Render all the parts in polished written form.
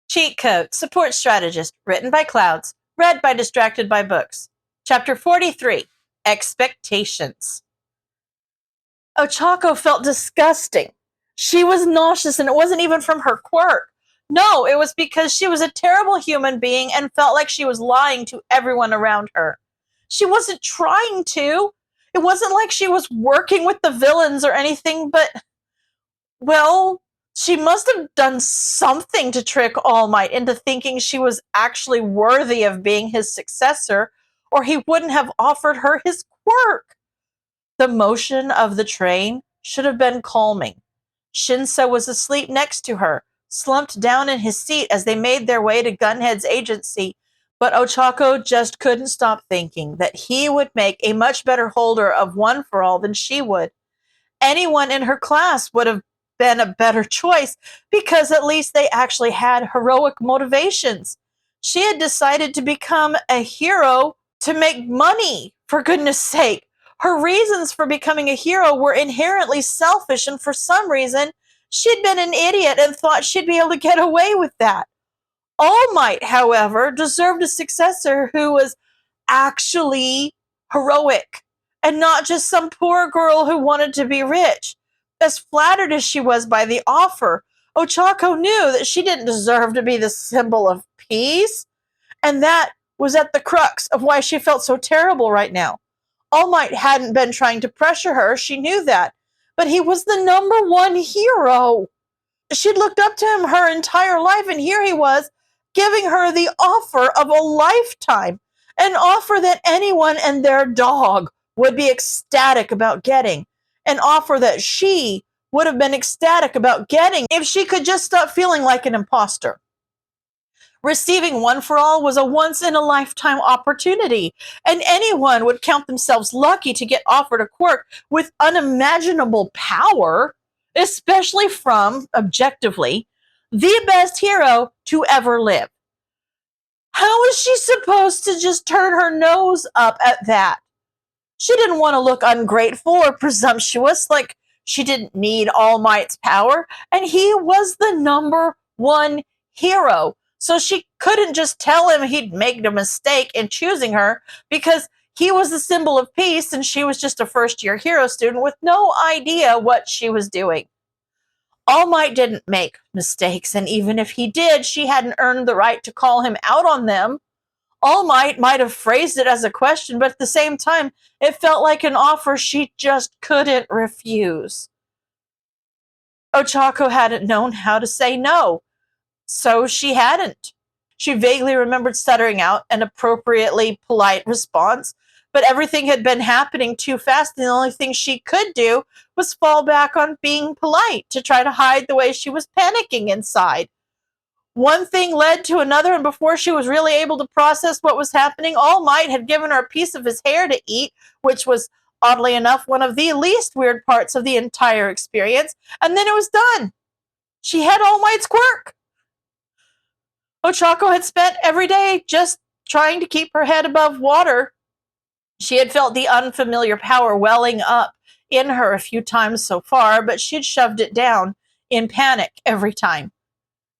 Cheat Code, Support Strategist, written by Clouds, read by Distracted by Books. Chapter 43, Expectations. Ochako felt disgusting. She was nauseous, and it wasn't even from her quirk. No, it was because she was a terrible human being and felt like she was lying to everyone around her. She wasn't trying to. It wasn't like she was working with the villains or anything, but, well, she must have done something to trick All Might into thinking she was actually worthy of being his successor, or he wouldn't have offered her his quirk. The motion of the train should have been calming. Shinso was asleep next to her, slumped down in his seat as they made their way to Gunhead's agency, but Ochako just couldn't stop thinking that he would make a much better holder of One for All than she would. Anyone in her class would have been a better choice because at least they actually had heroic motivations. She had decided to become a hero to make money, for goodness sake. Her reasons for becoming a hero were inherently selfish, and for some reason, she'd been an idiot and thought she'd be able to get away with that. All Might, however, deserved a successor who was actually heroic and not just some poor girl who wanted to be rich. As flattered as she was by the offer, Ochako knew that she didn't deserve to be the symbol of peace, and that was at the crux of why she felt so terrible right now. All Might hadn't been trying to pressure her, she knew that, but he was the number one hero. She'd looked up to him her entire life, and here he was giving her the offer of a lifetime, an offer that anyone and their dog would be ecstatic about getting, an offer that she would have been ecstatic about getting if she could just stop feeling like an imposter. Receiving One for All was a once-in-a-lifetime opportunity, and anyone would count themselves lucky to get offered a quirk with unimaginable power, especially from, objectively, the best hero to ever live. How was she supposed to just turn her nose up at that? She didn't want to look ungrateful or presumptuous, like she didn't need All Might's power, and he was the number one hero. So she couldn't just tell him he'd made a mistake in choosing her because he was the symbol of peace and she was just a first-year hero student with no idea what she was doing. All Might didn't make mistakes, and even if he did, she hadn't earned the right to call him out on them. All might have phrased it as a question, but at the same time, it felt like an offer she just couldn't refuse. Ochako hadn't known how to say no, so she hadn't. She vaguely remembered stuttering out an appropriately polite response, but everything had been happening too fast, and the only thing she could do was fall back on being polite to try to hide the way she was panicking inside. One thing led to another, and before she was really able to process what was happening, All Might had given her a piece of his hair to eat, which was, oddly enough, one of the least weird parts of the entire experience, and then it was done. She had All Might's quirk. Ochako had spent every day just trying to keep her head above water. She had felt the unfamiliar power welling up in her a few times so far, but she'd shoved it down in panic every time.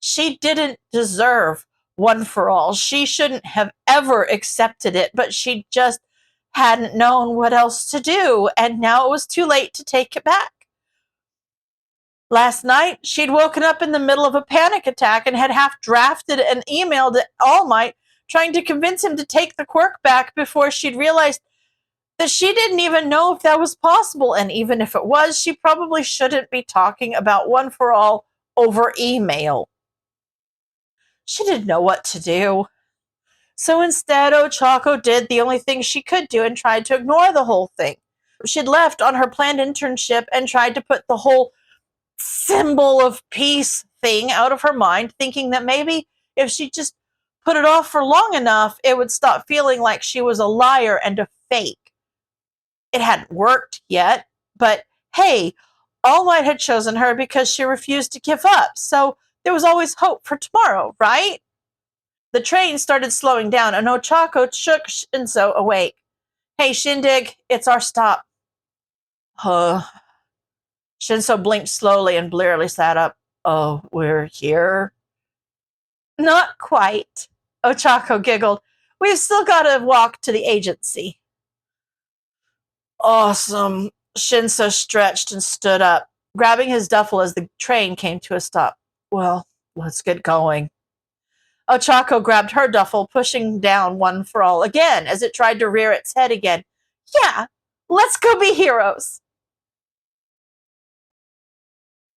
She didn't deserve One for All. She shouldn't have ever accepted it, but she just hadn't known what else to do, and now it was too late to take it back. Last night, she'd woken up in the middle of a panic attack and had half drafted an email to All Might trying to convince him to take the quirk back before she'd realized that she didn't even know if that was possible, and even if it was, she probably shouldn't be talking about One for All over email. She didn't know what to do. So instead, Ochako did the only thing she could do and tried to ignore the whole thing. She'd left on her planned internship and tried to put the whole symbol of peace thing out of her mind, thinking that maybe if she just put it off for long enough, it would stop feeling like she was a liar and a fake. It hadn't worked yet, but hey, All Might had chosen her because she refused to give up, so there was always hope for tomorrow, right? The train started slowing down, and Ochako shook Shinso awake. Hey, Shindig, it's our stop. Shinso blinked slowly and blearily sat up. Oh, we're here? Not quite, Ochako giggled. We've still got to walk to the agency. Awesome. Shinso stretched and stood up, grabbing his duffel as the train came to a stop. Well, let's get going. Ochako grabbed her duffel, pushing down One for All again as it tried to rear its head again. Yeah, let's go be heroes.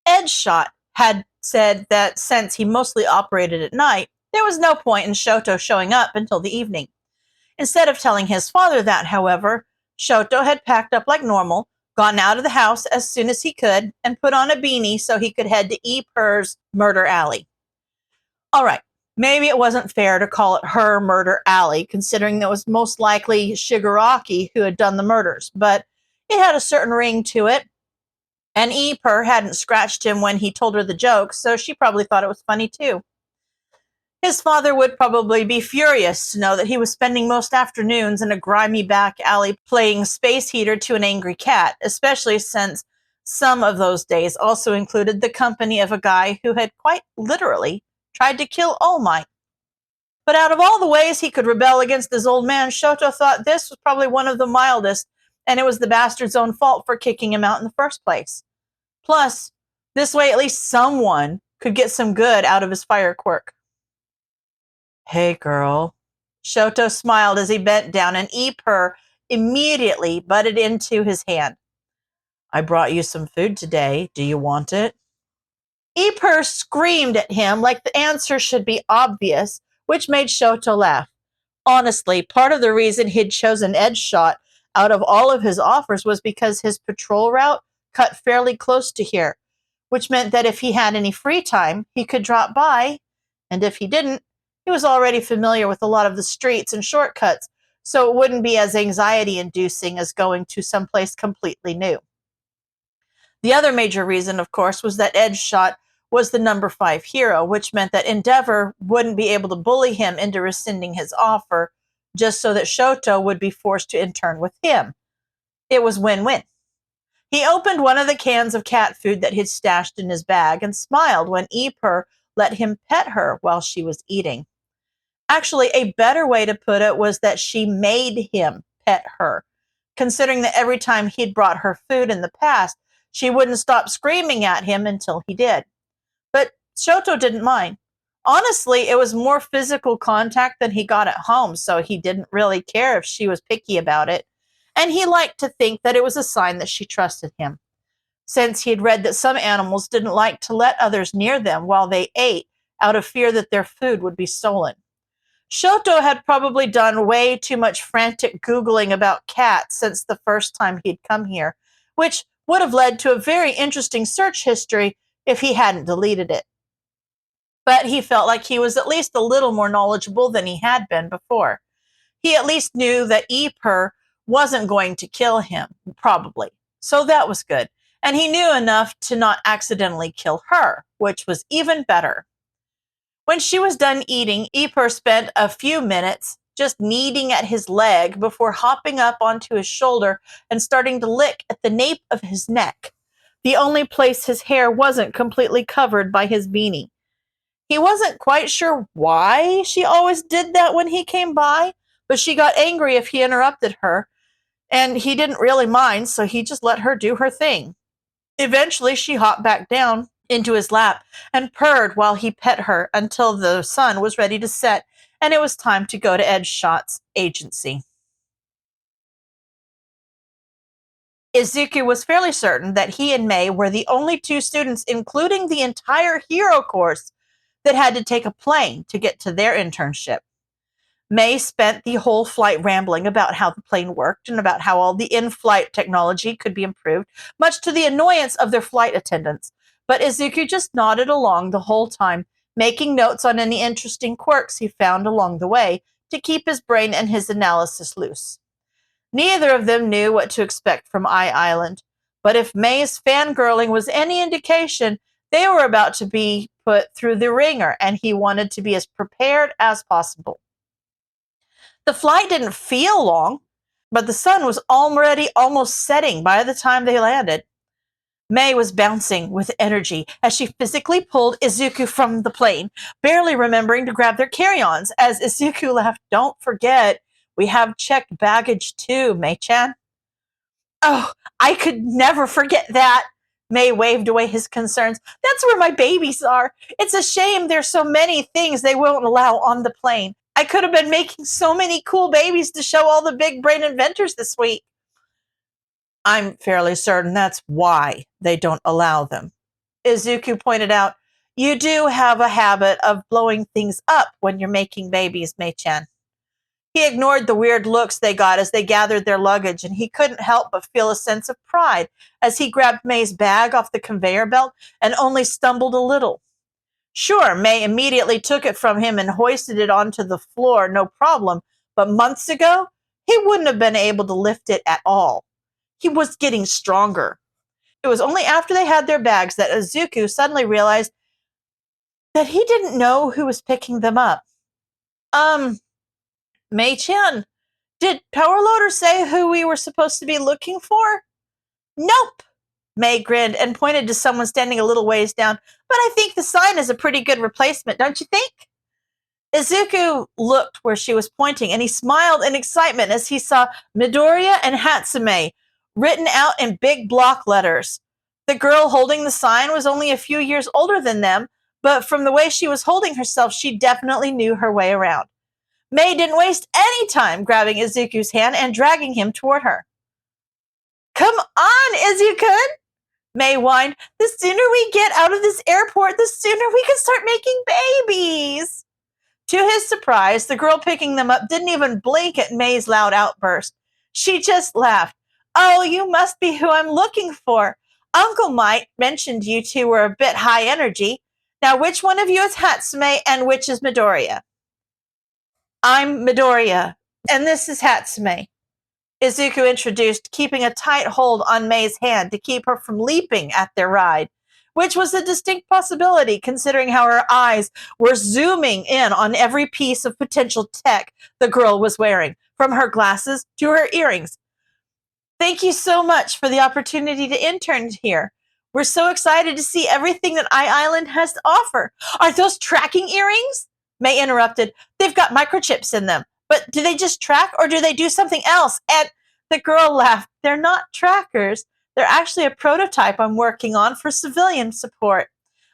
Edgeshot had said that since he mostly operated at night, there was no point in Shoto showing up until the evening. Instead of telling his father that, however, Shoto had packed up like normal, gotten out of the house as soon as he could, and put on a beanie so he could head to Per's murder alley. All right, maybe it wasn't fair to call it her murder alley, considering that it was most likely Shigaraki who had done the murders, but it had a certain ring to it. And Per hadn't scratched him when he told her the joke, so she probably thought it was funny too. His father would probably be furious to know that he was spending most afternoons in a grimy back alley playing space heater to an angry cat, especially since some of those days also included the company of a guy who had quite literally tried to kill All Might. But out of all the ways he could rebel against his old man, Shoto thought this was probably one of the mildest, and it was the bastard's own fault for kicking him out in the first place. Plus, this way at least someone could get some good out of his fire quirk. Hey, girl. Shoto smiled as he bent down, and Per immediately butted into his hand. I brought you some food today. Do you want it? Per screamed at him like the answer should be obvious, which made Shoto laugh. Honestly, part of the reason he'd chosen Edgeshot out of all of his offers was because his patrol route cut fairly close to here, which meant that if he had any free time, he could drop by, and if he didn't, he was already familiar with a lot of the streets and shortcuts, so it wouldn't be as anxiety-inducing as going to someplace completely new. The other major reason, of course, was that Edgeshot was the number 5 hero, which meant that Endeavor wouldn't be able to bully him into rescinding his offer just so that Shoto would be forced to intern with him. It was win-win. He opened one of the cans of cat food that he'd stashed in his bag and smiled when Per let him pet her while she was eating. Actually, a better way to put it was that she made him pet her, considering that every time he'd brought her food in the past, she wouldn't stop screaming at him until he did. But Shoto didn't mind. Honestly, it was more physical contact than he got at home, so he didn't really care if she was picky about it. And he liked to think that it was a sign that she trusted him, since he had read that some animals didn't like to let others near them while they ate out of fear that their food would be stolen. Shoto had probably done way too much frantic Googling about cats since the first time he'd come here, which would have led to a very interesting search history if he hadn't deleted it. But he felt like he was at least a little more knowledgeable than he had been before. He at least knew that Per wasn't going to kill him, probably. So that was good. And he knew enough to not accidentally kill her, which was even better. When she was done eating, Per spent a few minutes just kneading at his leg before hopping up onto his shoulder and starting to lick at the nape of his neck, the only place his hair wasn't completely covered by his beanie. He wasn't quite sure why she always did that when he came by, but she got angry if he interrupted her, and he didn't really mind, so he just let her do her thing. Eventually, she hopped back down into his lap and purred while he pet her until the sun was ready to set and it was time to go to Edgeshot's agency. Izuku was fairly certain that he and Mei were the only 2 students, including the entire hero course, that had to take a plane to get to their internship. Mei spent the whole flight rambling about how the plane worked and about how all the in-flight technology could be improved, much to the annoyance of their flight attendants. But Izuku just nodded along the whole time, making notes on any interesting quirks he found along the way to keep his brain and his analysis loose. Neither of them knew what to expect from Island, but if Mei's fangirling was any indication, they were about to be put through the ringer, and he wanted to be as prepared as possible. The flight didn't feel long, but the sun was already almost setting by the time they landed. May was bouncing with energy as she physically pulled Izuku from the plane, barely remembering to grab their carry-ons. As Izuku laughed, "Don't forget, we have checked baggage too, May-chan." "Oh, I could never forget that." May waved away his concerns. "That's where my babies are. It's a shame there's so many things they won't allow on the plane. I could have been making so many cool babies to show all the big brain inventors this week." "I'm fairly certain that's why they don't allow them," Izuku pointed out. "You do have a habit of blowing things up when you're making babies, Mei-chan." He ignored the weird looks they got as they gathered their luggage, and he couldn't help but feel a sense of pride as he grabbed May's bag off the conveyor belt and only stumbled a little. Sure, May immediately took it from him and hoisted it onto the floor, no problem, but months ago, he wouldn't have been able to lift it at all. He was getting stronger. It was only after they had their bags that Izuku suddenly realized that he didn't know who was picking them up. Mei-chan, did Powerloader say who we were supposed to be looking for?" "Nope." May grinned and pointed to someone standing a little ways down. "But I think the sign is a pretty good replacement, don't you think?" Izuku looked where she was pointing, and he smiled in excitement as he saw Midoriya and Hatsume written out in big block letters. The girl holding the sign was only a few years older than them, but from the way she was holding herself, she definitely knew her way around. May didn't waste any time grabbing Izuku's hand and dragging him toward her. "Come on, Izuku!" May whined. "The sooner we get out of this airport, the sooner we can start making babies." To his surprise, the girl picking them up didn't even blink at May's loud outburst. She just laughed. "Oh, you must be who I'm looking for. Uncle Mike mentioned you two were a bit high energy. Now, which one of you is Hatsume and which is Midoriya?" "I'm Midoriya, and this is Hatsume," Izuku introduced, keeping a tight hold on May's hand to keep her from leaping at their ride, which was a distinct possibility considering how her eyes were zooming in on every piece of potential tech the girl was wearing, from her glasses to her earrings. "Thank you so much for the opportunity to intern here. We're so excited to see everything that Island has to offer." "Are those tracking earrings?" May interrupted. "They've got microchips in them. But do they just track or do they do something else?" And the girl laughed. "They're not trackers. They're actually a prototype I'm working on for civilian support.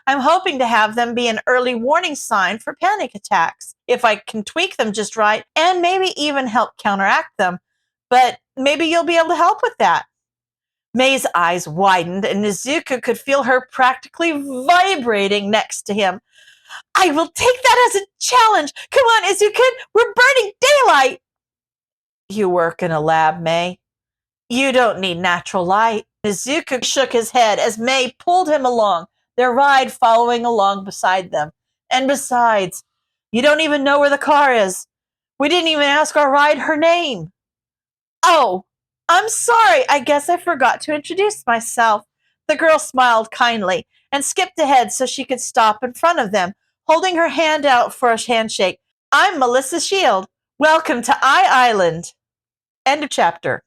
I'm hoping to have them be an early warning sign for panic attacks, if I can tweak them just right, and maybe even help counteract them. But maybe you'll be able to help with that." May's eyes widened, and Izuku could feel her practically vibrating next to him. "I will take that as a challenge. Come on, Izuku, we're burning daylight." "You work in a lab, May. You don't need natural light." Izuku shook his head as May pulled him along, their ride following along beside them. "And besides, you don't even know where the car is. We didn't even ask our ride her name." "Oh, I'm sorry. I guess I forgot to introduce myself." The girl smiled kindly and skipped ahead so she could stop in front of them, holding her hand out for a handshake. "I'm Melissa Shield. Welcome to Island." End of chapter.